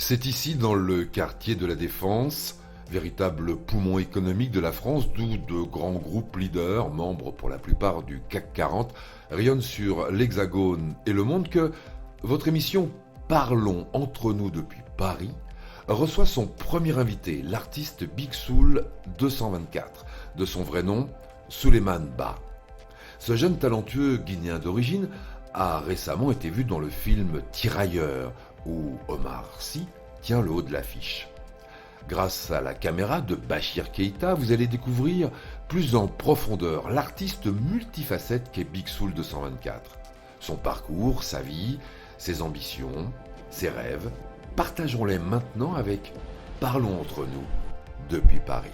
C'est ici, dans le quartier de la Défense, véritable poumon économique de la France, d'où de grands groupes leaders, membres pour la plupart du CAC 40, rayonnent sur l'Hexagone et le monde, que votre émission Parlons entre nous depuis Paris reçoit son premier invité, l'artiste Big Soul 224, de son vrai nom, Souleymane Ba. Ce jeune talentueux guinéen d'origine a récemment été vu dans le film Tirailleurs, où Omar Sy tient le haut de l'affiche. Grâce à la caméra de Bachir Keïta, vous allez découvrir plus en profondeur l'artiste multifacette qu'est Big Soul 224. Son parcours, sa vie, ses ambitions, ses rêves, partageons-les maintenant avec Parlons entre nous depuis Paris.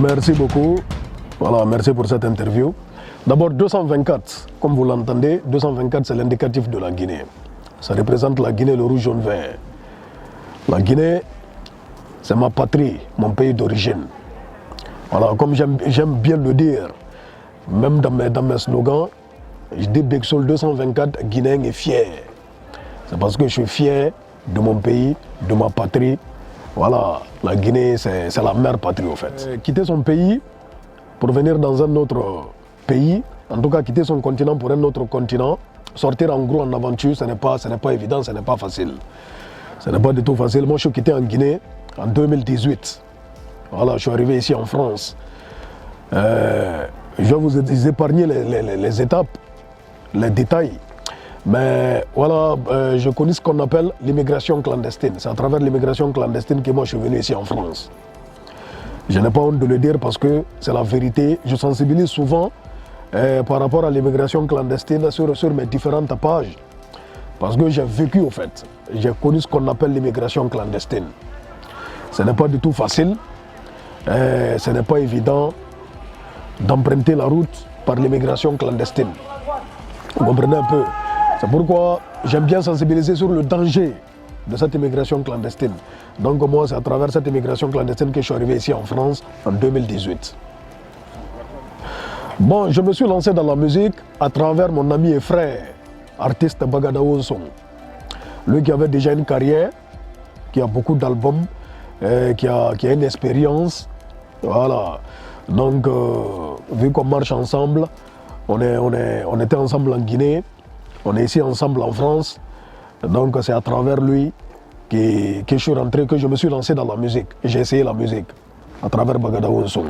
Merci beaucoup. Voilà, merci pour cette interview. D'abord, 224, comme vous l'entendez, 224 c'est l'indicatif de la Guinée. Ça représente la Guinée, le rouge, jaune, vert. La Guinée, c'est ma patrie, mon pays d'origine. Voilà, comme j'aime bien le dire, même dans mes slogans, je dis Big Soul 224, Guinéen est fier. C'est parce que je suis fier de mon pays, de ma patrie. Voilà, la Guinée, c'est la mère patrie au fait. Quitter son pays pour venir dans un autre pays, en tout cas quitter son continent pour un autre continent, sortir en gros en aventure, ce n'est pas évident, ce n'est pas facile. Ce n'est pas du tout facile. Moi, je suis quitté en Guinée en 2018. Voilà, je suis arrivé ici en France. Je vais vous épargner les étapes, les détails. Mais voilà, je connais ce qu'on appelle l'immigration clandestine. C'est à travers l'immigration clandestine que moi je suis venu ici en France. Je n'ai pas honte de le dire parce que c'est la vérité. Je sensibilise souvent par rapport à l'immigration clandestine sur mes différentes pages. Parce que j'ai vécu au fait. J'ai connu ce qu'on appelle l'immigration clandestine. Ce n'est pas du tout facile. Ce n'est pas évident d'emprunter la route par l'immigration clandestine. Vous comprenez un peu? C'est pourquoi j'aime bien sensibiliser sur le danger de cette immigration clandestine. Donc moi, c'est à travers cette immigration clandestine que je suis arrivé ici en France en 2018. Bon, je me suis lancé dans la musique à travers mon ami et frère, artiste Bagada Wonson. Lui qui avait déjà une carrière, qui a beaucoup d'albums, qui a une expérience. Voilà. Donc, vu qu'on marche ensemble, on était ensemble en Guinée. On est ici ensemble en France, donc c'est à travers lui que je suis rentré, que je me suis lancé dans la musique. J'ai essayé la musique à travers Bagada Wonson.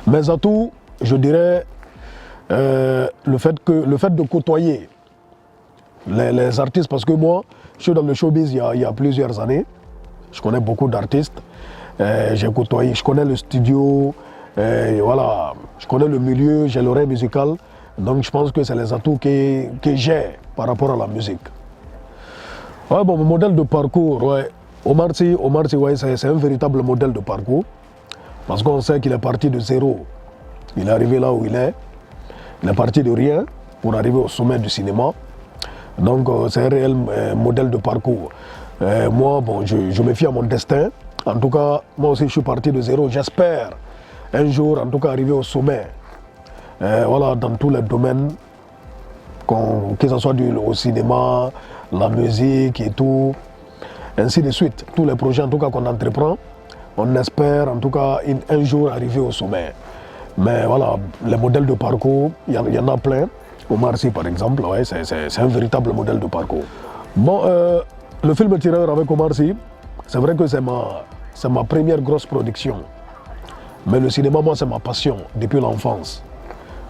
Mes atouts, je dirais, le fait de côtoyer les artistes, parce que moi, je suis dans le showbiz il y a plusieurs années. Je connais beaucoup d'artistes. J'ai côtoyé, je connais le studio, voilà, je connais le milieu, j'ai l'oreille musicale. Donc je pense que c'est les atouts que j'ai par rapport à la musique. Ouais, bon, mon modèle de parcours, ouais. Omar Sy, ouais, c'est un véritable modèle de parcours. Parce qu'on sait qu'il est parti de zéro. Il est arrivé là où il est. Il est parti de rien pour arriver au sommet du cinéma. Donc c'est un réel modèle de parcours. Moi, bon, je me fie à mon destin. En tout cas, moi aussi je suis parti de zéro. J'espère un jour, en tout cas, arriver au sommet. Voilà, dans tous les domaines, que ce soit au cinéma, la musique et tout, ainsi de suite. Tous les projets en tout cas qu'on entreprend, on espère en tout cas un jour arriver au sommet. Mais voilà, les modèles de parcours, il y en a plein. Omar Sy par exemple, ouais, c'est un véritable modèle de parcours. Bon, le film Tireur avec Omar Sy, c'est vrai que c'est ma première grosse production. Mais le cinéma, moi, c'est ma passion depuis l'enfance.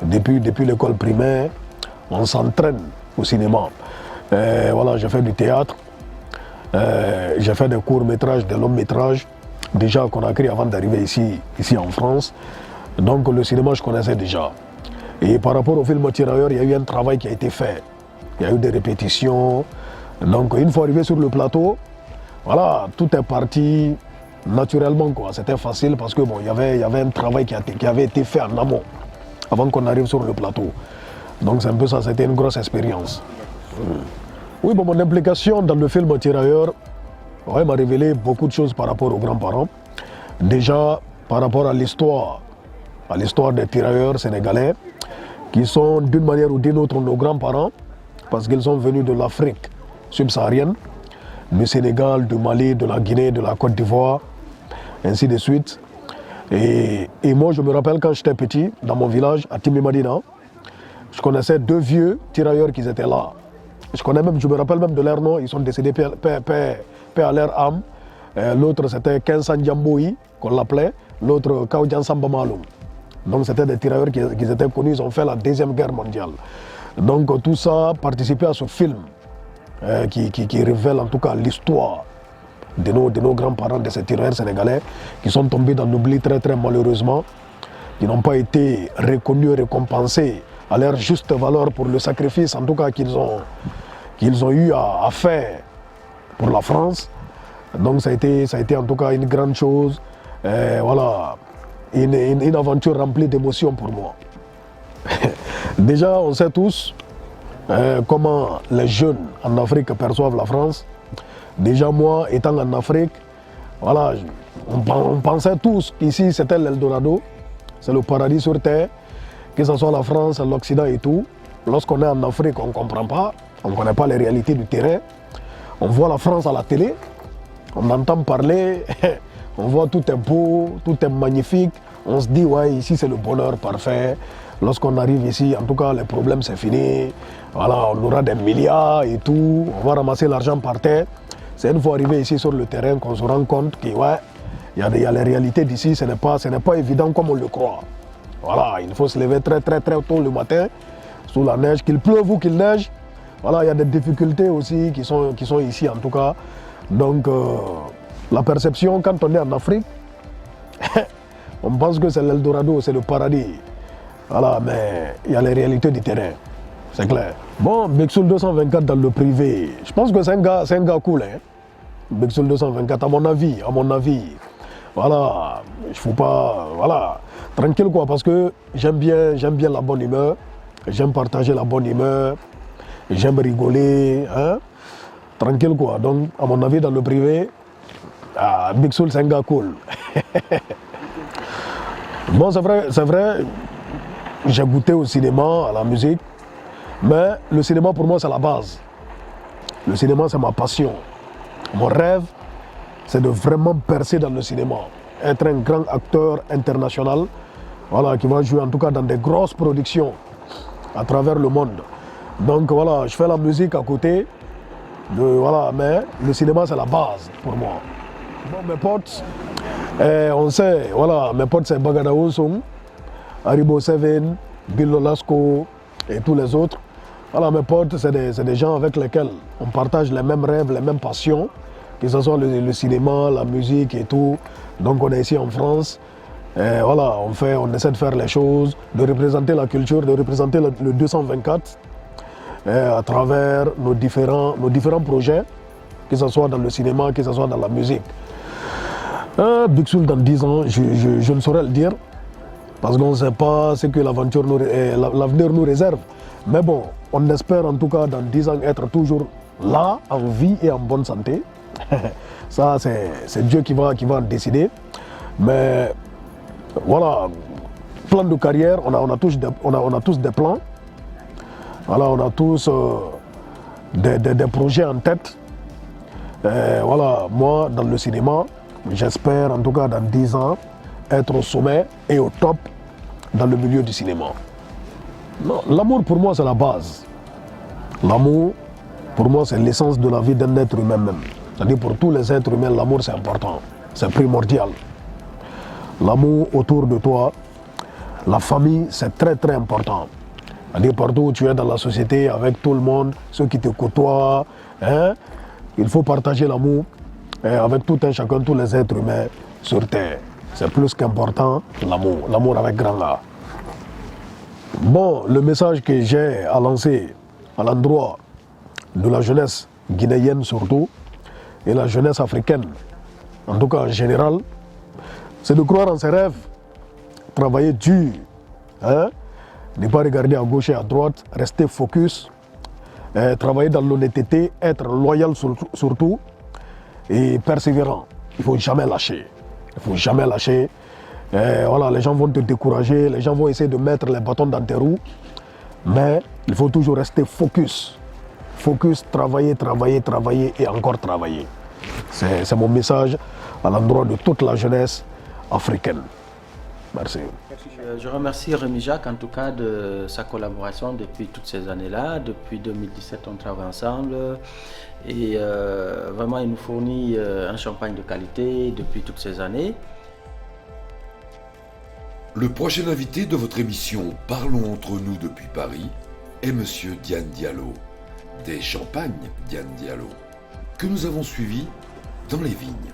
Depuis l'école primaire, on s'entraîne au cinéma. Voilà, j'ai fait du théâtre, j'ai fait des courts-métrages, des longs-métrages, déjà à Conakry avant d'arriver ici en France. Donc le cinéma, je connaissais déjà. Et par rapport au film Tirailleurs, il y a eu un travail qui a été fait. Il y a eu des répétitions. Donc une fois arrivé sur le plateau, voilà, tout est parti naturellement, quoi. C'était facile parce que bon, il y avait un travail qui avait été fait en amont, avant qu'on arrive sur le plateau. Donc c'est un peu ça, c'était une grosse expérience. Oui, bon, mon implication dans le film Tirailleurs m'a révélé beaucoup de choses par rapport aux grands-parents. Déjà, par rapport à l'histoire des tirailleurs sénégalais, qui sont d'une manière ou d'une autre nos grands-parents, parce qu'ils sont venus de l'Afrique subsaharienne, du Sénégal, du Mali, de la Guinée, de la Côte d'Ivoire, ainsi de suite. Et moi, je me rappelle quand j'étais petit, dans mon village, à Timimadina, je connaissais 2 vieux tirailleurs qui étaient là. Je me rappelle même de leur nom, ils sont décédés, paix à leur âme. L'autre, c'était Kensan Djamboui, qu'on l'appelait, l'autre Kaoudjan Samba Maloum. Donc c'était des tirailleurs qui étaient connus, ils ont fait la Deuxième Guerre mondiale. Donc tout ça participait à ce film qui révèle en tout cas l'histoire de nos grands-parents, de ces tirailleurs sénégalais qui sont tombés dans l'oubli très très malheureusement, qui n'ont pas été reconnus et récompensés à leur juste valeur pour le sacrifice en tout cas qu'ils ont eu à faire pour la France. Donc ça a été en tout cas une grande chose, voilà, une aventure remplie d'émotions pour moi. Déjà, on sait tous comment les jeunes en Afrique perçoivent la France. Déjà moi, étant en Afrique, voilà, on pensait tous qu'ici c'était l'Eldorado, c'est le paradis sur terre, que ce soit la France, l'Occident et tout. Lorsqu'on est en Afrique, on ne comprend pas, on ne connaît pas les réalités du terrain. On voit la France à la télé, on entend parler, on voit tout est beau, tout est magnifique. On se dit, ouais, ici c'est le bonheur parfait. Lorsqu'on arrive ici, en tout cas, les problèmes c'est fini. Voilà, on aura des milliards et tout, on va ramasser l'argent par terre. C'est une fois arrivé ici sur le terrain qu'on se rend compte que, ouais, il y a les réalités d'ici, ce n'est pas évident comme on le croit. Voilà, il faut se lever très très très tôt le matin, sous la neige, qu'il pleuve ou qu'il neige. Voilà, il y a des difficultés aussi qui sont ici en tout cas. Donc, la perception, quand on est en Afrique, on pense que c'est l'Eldorado, c'est le paradis. Voilà, mais il y a les réalités du terrain, c'est clair. Bon, Bexul 224 dans le privé, je pense que c'est un gars cool, hein. Bexul 224, à mon avis. Voilà, il faut pas, voilà, tranquille quoi, parce que j'aime bien la bonne humeur, j'aime partager la bonne humeur, j'aime rigoler, hein. Tranquille quoi, donc à mon avis dans le privé, Big Soul c'est un gars cool. Bon c'est vrai, j'ai goûté au cinéma, à la musique, mais le cinéma pour moi c'est la base. Le cinéma c'est ma passion. Mon rêve c'est de vraiment percer dans le cinéma, être un grand acteur international, voilà, qui va jouer en tout cas dans des grosses productions à travers le monde. Donc voilà, je fais la musique à côté. Voilà, mais le cinéma c'est la base pour moi. Bon, mes potes, on sait, voilà, mes potes c'est Bagada Wonsong, Haribo Seven, Bill Lasco et tous les autres. Voilà, mes potes c'est des gens avec lesquels on partage les mêmes rêves, les mêmes passions, que ce soit le cinéma, la musique et tout. Donc on est ici en France. Voilà, on essaie de faire les choses, de représenter la culture, de représenter le 224. À travers nos différents projets, que ce soit dans le cinéma, que ce soit dans la musique. Big Soul dans 10 ans, je ne saurais le dire, parce qu'on ne sait pas ce que l'avenir nous réserve. Mais bon, on espère en tout cas dans 10 ans être toujours là, en vie et en bonne santé. Ça, c'est Dieu qui va en décider. Mais voilà, plan de carrière, on a tous des plans. Voilà, on a tous des projets en tête. Voilà, moi, dans le cinéma, j'espère en tout cas dans 10 ans être au sommet et au top dans le milieu du cinéma. L'amour pour moi, c'est la base. L'amour, pour moi, c'est l'essence de la vie d'un être humain même. C'est-à-dire pour tous les êtres humains, l'amour, c'est important. C'est primordial. L'amour autour de toi, la famille, c'est très très important. C'est-à-dire partout où tu es dans la société, avec tout le monde, ceux qui te côtoient, hein, il faut partager l'amour avec tout un chacun, tous les êtres humains sur terre. C'est plus qu'important, l'amour avec grand A. Bon, le message que j'ai à lancer à l'endroit de la jeunesse guinéenne surtout, et la jeunesse africaine, en tout cas en général, c'est de croire en ses rêves, travailler dur, hein? Ne pas regarder à gauche et à droite, rester focus, travailler dans l'honnêteté, être loyal surtout, et persévérant. Il ne faut jamais lâcher. Il ne faut jamais lâcher. Voilà, les gens vont te décourager, les gens vont essayer de mettre les bâtons dans tes roues, mais il faut toujours rester focus. Focus, travailler, travailler, travailler et encore travailler. C'est mon message à l'endroit de toute la jeunesse africaine. Merci. Je remercie Rémi Jacques en tout cas de sa collaboration depuis toutes ces années-là. Depuis 2017, on travaille ensemble et vraiment il nous fournit un champagne de qualité depuis toutes ces années. Le prochain invité de votre émission Parlons entre nous depuis Paris est Monsieur Diane Diallo, des Champagnes Diane Diallo, que nous avons suivi dans les vignes.